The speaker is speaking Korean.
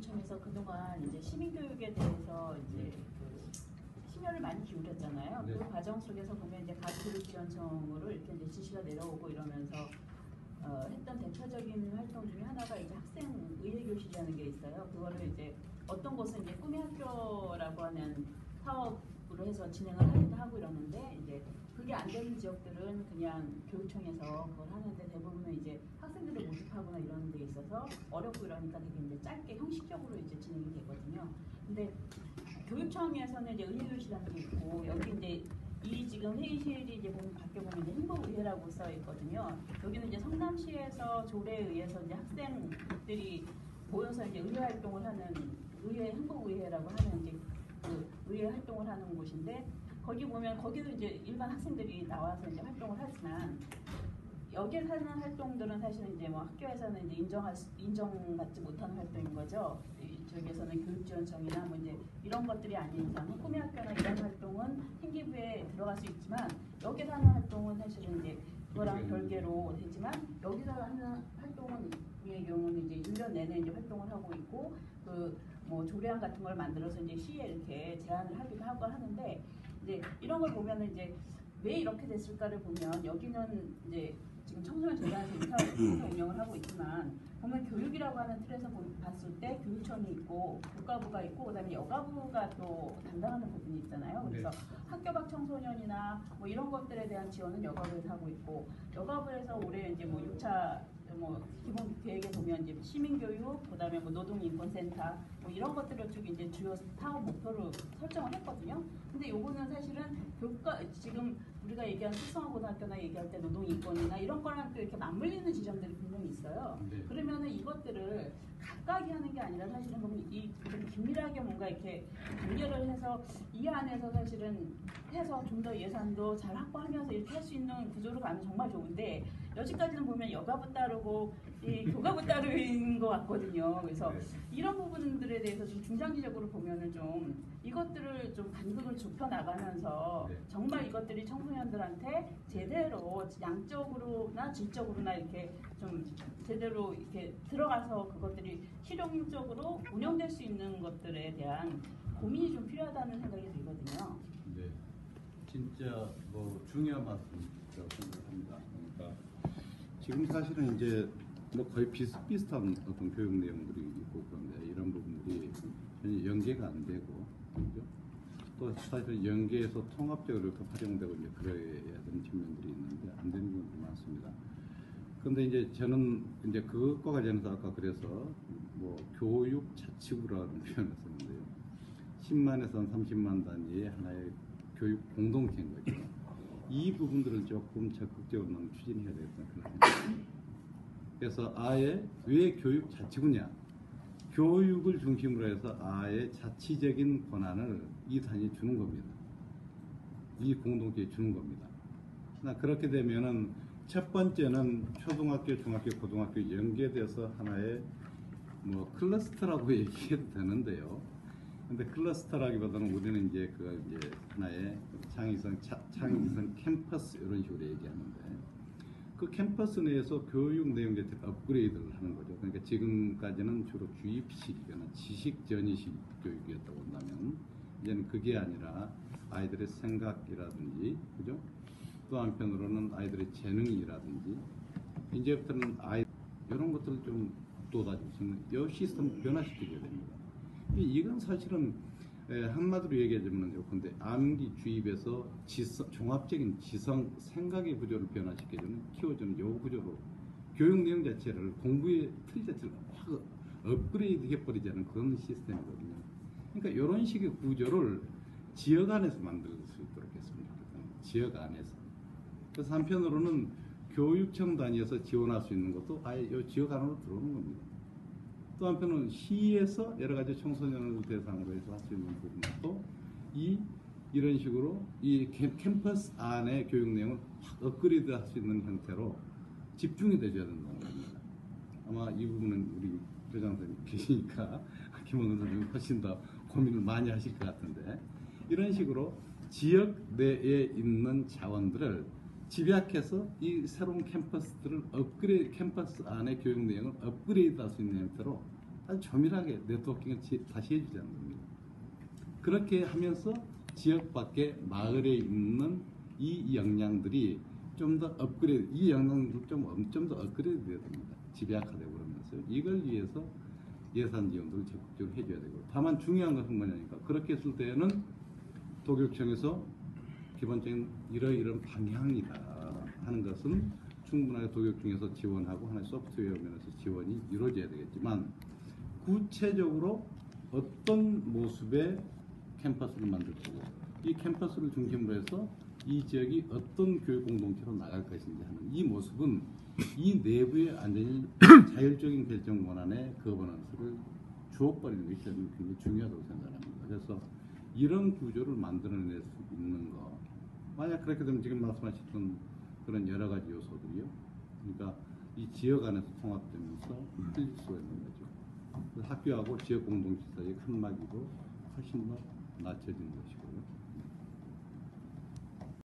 청에서 그동안 이제 시민교육에 대해서 이제 심혈을 많이 기울였잖아요. 네. 그 과정 속에서 보면 이제 각 교육지원청으로 이렇게 이제 지시가 내려오고 이러면서 했던 대표적인 활동 중에 하나가 이제 학생 의례교실이라는 게 있어요. 그거를 이제 어떤 곳은 이제 꿈의 학교라고 하는 사업으로 해서 진행을 하기도 하고 이러는데 이제 그게 안 되는 지역들은 그냥 교육청에서 그걸 하는데 대부분은 이제 학생들을 모집하거나 이런 데 있어서 어렵고 이러니까 되게 이제 짧게 형식적으로 이제 진행이 되거든요. 근데 교육청에서는 이제 의례교실이라는 게 있고 여기 이제 이 지금 회의실이 이제 보면 밖에 보면 이제 행복의회라고 써 있거든요. 여기는 이제 성남시에서 조례에 의해서 이제 학생들이 모여서 이제 의회 활동을 하는 의회 행복의회라고 하는 이제 그 의회 활동을 하는 곳인데 거기 보면 거기도 이제 일반 학생들이 나와서 이제 활동을 하지만 여기에 하는 활동들은 사실은 이제 뭐 학교에서는 이제 인정받지 못하는 활동인 거죠. 저기에서는 교육지원청이나 뭐 이제 이런 것들이 아닌 이상 꿈의 학교나 이런 활동은 행기부에 들어갈 수 있지만 여기서 하는 활동은 사실은 이제 그거랑 별개로 되지만 여기서 하는 활동은 의 경우는 이제 1년 내내 이제 활동을 하고 있고 그 뭐 조례안 같은 걸 만들어서 이제 시에 이렇게 제안을 하기도 하고 하는데 이제 이런 걸 보면은 이제 왜 이렇게 됐을까를 보면 여기는 이제 지금 청소년 재단센터 운영을 하고 있지만 보면 교육이라고 하는 틀에서 봤을 때 교육청이 있고 교과부가 있고 그다음에 여가부가 또 담당하는 부분이 있잖아요. 그래서 네. 학교 밖 청소년이나 뭐 이런 것들에 대한 지원은 여가부에서 하고 있고 여가부에서 올해 이제 뭐 6차 뭐 기본 계획에 보면 이제 시민교육, 그다음에 뭐 노동인권센터 뭐 이런 것들을 쭉 이제 주요 사업 목표로 설정을 했거든요. 근데 요거는 사실은 교과 지금 우리가 얘기한 특성화고등학교나 얘기할 때 노동인권이나 이런 거랑 또 이렇게 맞물리는 지점들이 분명히 있어요. 네. 그러면은 이것들을 각각이 하는 게 아니라 사실은 보면 이 좀 긴밀하게 뭔가 이렇게 단결을 해서 이 안에서 사실은 해서 좀 더 예산도 잘 확보하면서 이렇게 할 수 있는 구조로 가면 정말 좋은데 여기까지는 보면 여가부 따르고 이 교가부 따르는 것 같거든요. 그래서 네. 이런 부분들에 대해서 좀 중장기적으로 보면은 좀 이것들을 좀 간극을 좁혀 나가면서 네. 정말 이것들이 청소년들한테 제대로 양적으로나 질적으로나 이렇게 좀 제대로 이렇게 들어가서 그것들이 실용적으로 운영될 수 있는 것들에 대한 고민이 좀 필요하다는 생각이 들거든요. 네, 진짜 뭐 중요한 말씀이라고 생각합니다. 그러니까 지금 사실은 이제 뭐 거의 비슷비슷한 어떤 교육 내용들이 있고 그런데 이런 부분들이 전혀 연계가 안 되고 그죠? 또 사실 연계해서 통합적으로 이렇게 활용되고 이제 그래야 되는 측면들이 있는데 안 되는 부분도 많습니다. 근데 이제 저는 이제 그것과 관련해서 아까 그래서 뭐 교육 자치구라는 표현을 썼는데요. 10만에서 30만 단위의 하나의 교육 공동체인 거죠. 이 부분들을 조금 적극적으로 추진해야 되겠다는 그런 생각입니다. 그래서 아예 왜 교육 자치구냐? 교육을 중심으로 해서 아예 자치적인 권한을 이 단위에 주는 겁니다. 이 공동체에 주는 겁니다. 그렇게 되면은 첫 번째는 초등학교, 중학교, 고등학교 연계돼서 하나의 뭐 클러스터라고 얘기해도 되는데요. 근데 클러스터라기보다는 우리는 이제 그 이제 하나의 창의성 캠퍼스 이런 식으로 얘기하는데 그 캠퍼스 내에서 교육 내용 자체를 업그레이드를 하는 거죠. 그러니까 지금까지는 주로 주입식이거나 지식 전이식 교육이었다고 한다면 이제는 그게 아니라 아이들의 생각이라든지 그죠? 또 한편으로는 아이들의 재능이라든지 이제부터는 이런 것들을 좀 돋아주시는 이 시스템을 변화시켜줘야 됩니다. 이건 사실은 한마디로 얘기하자면 요건데 암기 주입에서 종합적인 지성 생각의 구조를 변화시켜주는 키워주는 요 구조로 교육 내용 자체를 공부의 틀 자체를 확 업그레이드 해버리자는 그런 시스템이거든요. 그러니까 이런 식의 구조를 지역 안에서 만들 수 있도록 했습니다. 지역 안에서. 그래서 한편으로는 교육청 단위에서 지원할 수 있는 것도 아예 이 지역 안으로 들어오는 겁니다. 또 한편은 시에서 여러 가지 청소년을 대상으로 해서 할 수 있는 부분도 이런 식으로 이 캠퍼스 안에 교육 내용을 확 업그레이드 할 수 있는 형태로 집중이 되어야 된다는 겁니다. 아마 이 부분은 우리 교장 선생님 계시니까 김원근 선생님이 훨씬 더 고민을 많이 하실 것 같은데 이런 식으로 지역 내에 있는 자원들을 집약해서 이 새로운 캠퍼스들을 캠퍼스 안에 교육 내용을 업그레이드 할 수 있는 형태로 아주 조밀하게 네트워킹을 다시 해주자는 겁니다. 그렇게 하면서 지역 밖에 마을에 있는 이 역량들이 좀 더 업그레이드, 이 역량들 좀 더 업그레이드 돼야 됩니다. 집약화되고 그러면서 이걸 위해서 예산 지원들을 적극적으로 해줘야 되고, 다만 중요한 것은 뭐냐니까 그렇게 했을 때는 도교육청에서 기본적인 이러이러한 방향이다 하는 것은 충분하게 도교육청에서 지원하고 하나의 소프트웨어 면에서 지원이 이루어져야 되겠지만, 구체적으로 어떤 모습의 캠퍼스를 만들 거고 이 캠퍼스를 중심으로 해서 이 지역이 어떤 교육 공동체로 나갈 것인지 하는 이 모습은 이 내부의 완전히 자율적인 결정 권한의 거버넌스를 주어버리는 것이 저는 굉장히 중요하다고 생각합니다. 그래서 이런 구조를 만들어낼 수 있는 거, 만약 그렇게 되면 지금 말씀하셨던 그런 여러 가지 요소들이요, 그러니까 이 지역 안에서 통합되면서 틀릴 수가 있는 거죠. 학교하고 지역 공동체 사이의 칸막이도 훨씬 더 낮춰지는 것이고요.